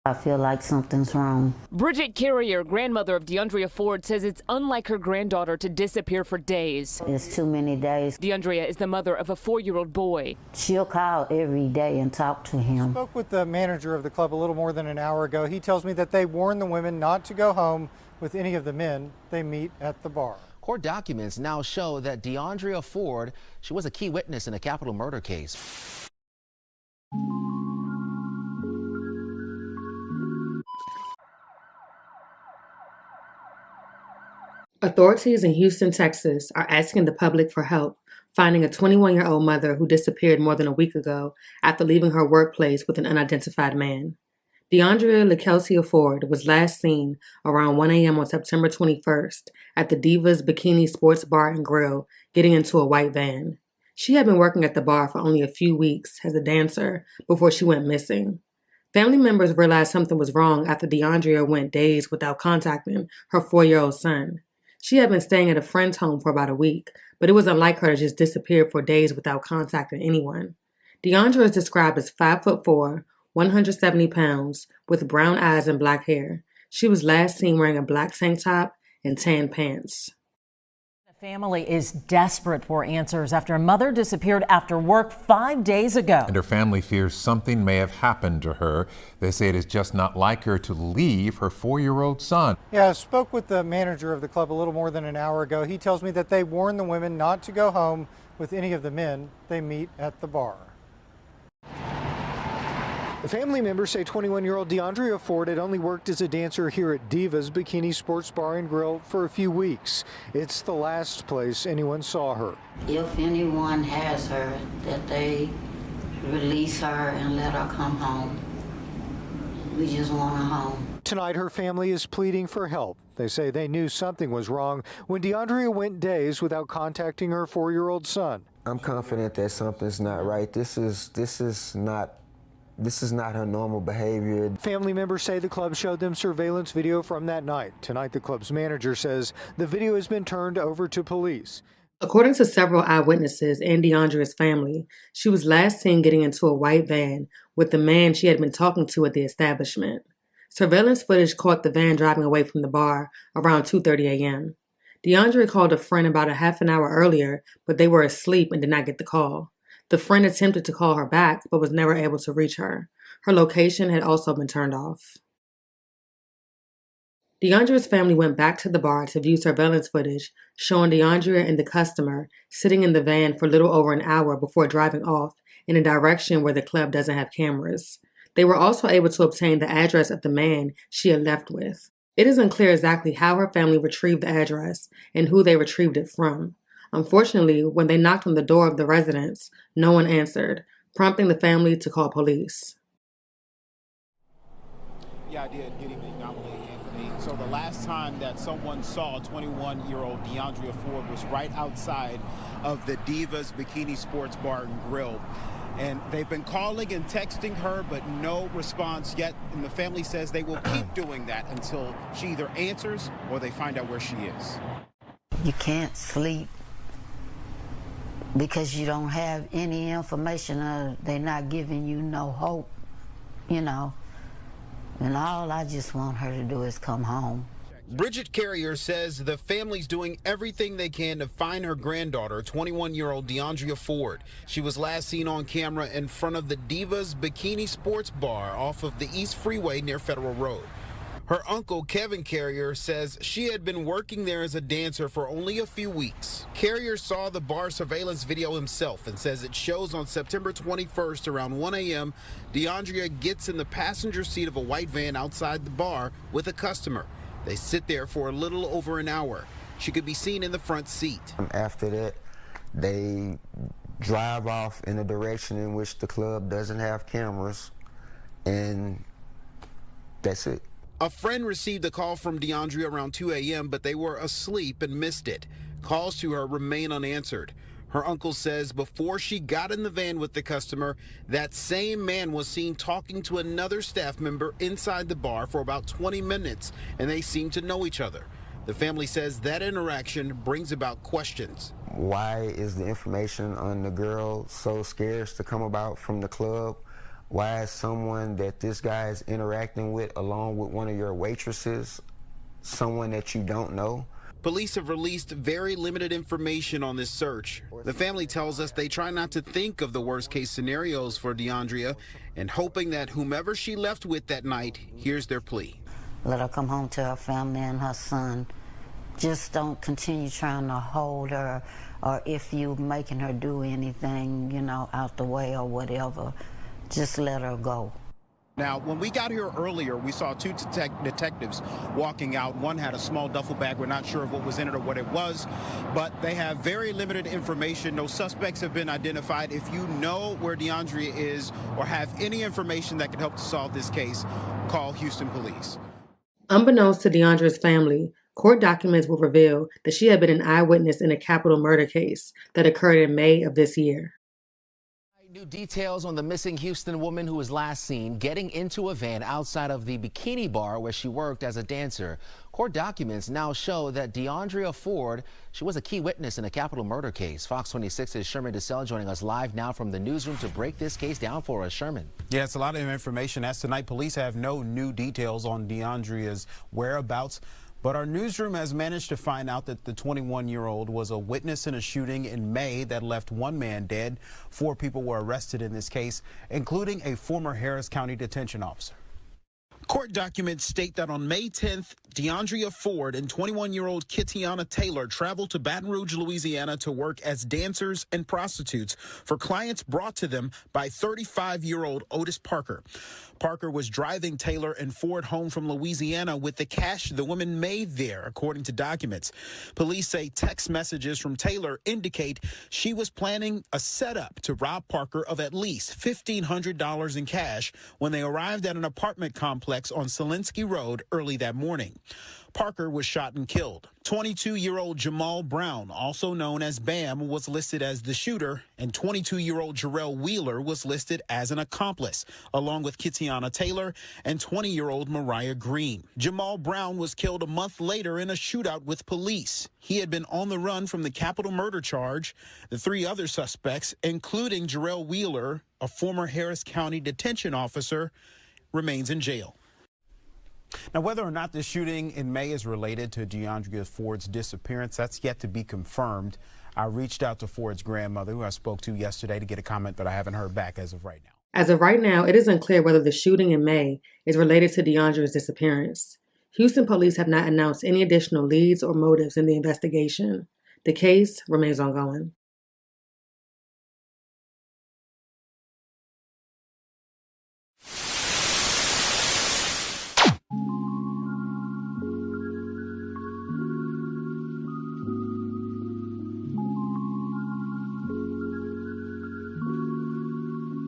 I feel like something's wrong. Bridget Carrier, grandmother of Deundrea Ford, says it's unlike her granddaughter to disappear for days. It's too many days. Deundrea is the mother of a 4-year-old boy. She'll call every day and talk to him. I spoke with the manager of the club a little more than an hour ago. He tells me that they warn the women not to go home with any of the men they meet at the bar. Court documents now show that Deundrea Ford, she was a key witness in a capital murder case. Authorities in Houston, Texas are asking the public for help finding a 21-year-old mother who disappeared more than a week ago after leaving her workplace with an unidentified man. Deundrea Ford was last seen around 1 a.m. on September 21st at the Divas Bikini Sports Bar and Grill, getting into a white van. She had been working at the bar for only a few weeks as a dancer before she went missing. Family members realized something was wrong after Deundrea went days without contacting her 4-year-old son. She had been staying at a friend's home for about a week, but it was unlike her to just disappear for days without contacting anyone. Deundrea is described as 5'4", 170 pounds, with brown eyes and black hair. She was last seen wearing a black tank top and tan pants. The family is desperate for answers after a mother disappeared after work 5 days ago. And her family fears something may have happened to her. They say it is just not like her to leave her 4-year-old son. Yeah, I spoke with the manager of the club a little more than an hour ago. He tells me that they warn the women not to go home with any of the men they meet at the bar. The family members say 21-year-old Deundrea Ford had only worked as a dancer here at Divas Bikini Sports Bar and Grill for a few weeks. It's the last place anyone saw her. If anyone has her, that they release her and let her come home. We just want her home. Tonight, her family is pleading for help. They say they knew something was wrong when Deundrea went days without contacting her 4-year-old son. I'm confident that something's not right. This is not her normal behavior. Family members say the club showed them surveillance video from that night. Tonight, the club's manager says the video has been turned over to police. According to several eyewitnesses and Deundrea's family, she was last seen getting into a white van with the man she had been talking to at the establishment. Surveillance footage caught the van driving away from the bar around 2:30 a.m. Deundrea called a friend about a half an hour earlier, but they were asleep and did not get the call. The friend attempted to call her back, but was never able to reach her. Her location had also been turned off. Deundrea's family went back to the bar to view surveillance footage showing Deundrea and the customer sitting in the van for a little over an hour before driving off in a direction where the club doesn't have cameras. They were also able to obtain the address of the man she had left with. It is unclear exactly how her family retrieved the address and who they retrieved it from. Unfortunately, when they knocked on the door of the residence, no one answered, prompting the family to call police. Yeah, I did. Good evening, Dominique, Anthony. So the last time that someone saw 21-year-old Deundrea Ford was right outside of the Divas Bikini Sports Bar and Grill. And they've been calling and texting her, but no response yet. And the family says they will keep doing that until she either answers or they find out where she is. You can't sleep because you don't have any information. They're not giving you no hope, you know. And all I just want her to do is come home. Bridget Carrier says the family's doing everything they can to find her granddaughter, 21-year-old Deundrea Ford. She was last seen on camera in front of the Divas Bikini Sports Bar off of the East Freeway near Federal Road. Her uncle, Kevin Carrier, says she had been working there as a dancer for only a few weeks. Carrier saw the bar surveillance video himself and says it shows on September 21st around 1 a.m. Deundrea gets in the passenger seat of a white van outside the bar with a customer. They sit there for a little over an hour. She could be seen in the front seat. After that, they drive off in a direction in which the club doesn't have cameras, and that's it. A friend received a call from Deundrea around 2 a.m., but they were asleep and missed it. Calls to her remain unanswered. Her uncle says before she got in the van with the customer, that same man was seen talking to another staff member inside the bar for about 20 minutes, and they seemed to know each other. The family says that interaction brings about questions. Why is the information on the girl so scarce to come about from the club? Why is someone that this guy is interacting with, along with one of your waitresses, someone that you don't know? Police have released very limited information on this search. The family tells us they try not to think of the worst case scenarios for Deundrea and hoping that whomever she left with that night hears their plea. Let her come home to her family and her son. Just don't continue trying to hold her, or if you making her do anything, you know, out the way or whatever, just let her go. Now, when we got here earlier, we saw two detectives walking out. One had a small duffel bag. We're not sure of what was in it or what it was, but they have very limited information. No suspects have been identified. If you know where Deundrea is or have any information that can help to solve this case, call Houston Police. Unbeknownst to Deundrea's family, court documents will reveal that she had been an eyewitness in a capital murder case that occurred in May of this year. New details on the missing Houston woman who was last seen getting into a van outside of the bikini bar where she worked as a dancer. Court documents now show that Deundrea Ford, she was a key witness in a capital murder case. Fox 26's Sherman DeSalle joining us live now from the newsroom to break this case down for us. Sherman. Yeah, it's a lot of information. As tonight, police have no new details on Deundrea's whereabouts. But our newsroom has managed to find out that the 21-year-old was a witness in a shooting in May that left one man dead. 4 people were arrested in this case, including a former Harris County detention officer. Court documents state that on May 10th, Deundrea Ford and 21-year-old Kitiana Taylor traveled to Baton Rouge, Louisiana to work as dancers and prostitutes for clients brought to them by 35-year-old Otis Parker. Parker was driving Taylor and Ford home from Louisiana with the cash the women made there, according to documents. Police say text messages from Taylor indicate she was planning a setup to rob Parker of at least $1,500 in cash when they arrived at an apartment complex on Selinsky Road early that morning. Parker was shot and killed. 22-year-old Jamal Brown, also known as Bam, was listed as the shooter, and 22-year-old Jarrell Wheeler was listed as an accomplice, along with Kitiana Taylor and 20-year-old Mariah Green. Jamal Brown was killed a month later in a shootout with police. He had been on the run from the capital murder charge. The 3 other suspects, including Jarrell Wheeler, a former Harris County detention officer, remains in jail. Now, whether or not the shooting in May is related to Deundrea Ford's disappearance, that's yet to be confirmed. I reached out to Ford's grandmother, who I spoke to yesterday, to get a comment, but I haven't heard back as of right now. As of right now, it is unclear whether the shooting in May is related to Deundrea's disappearance. Houston police have not announced any additional leads or motives in the investigation. The case remains ongoing.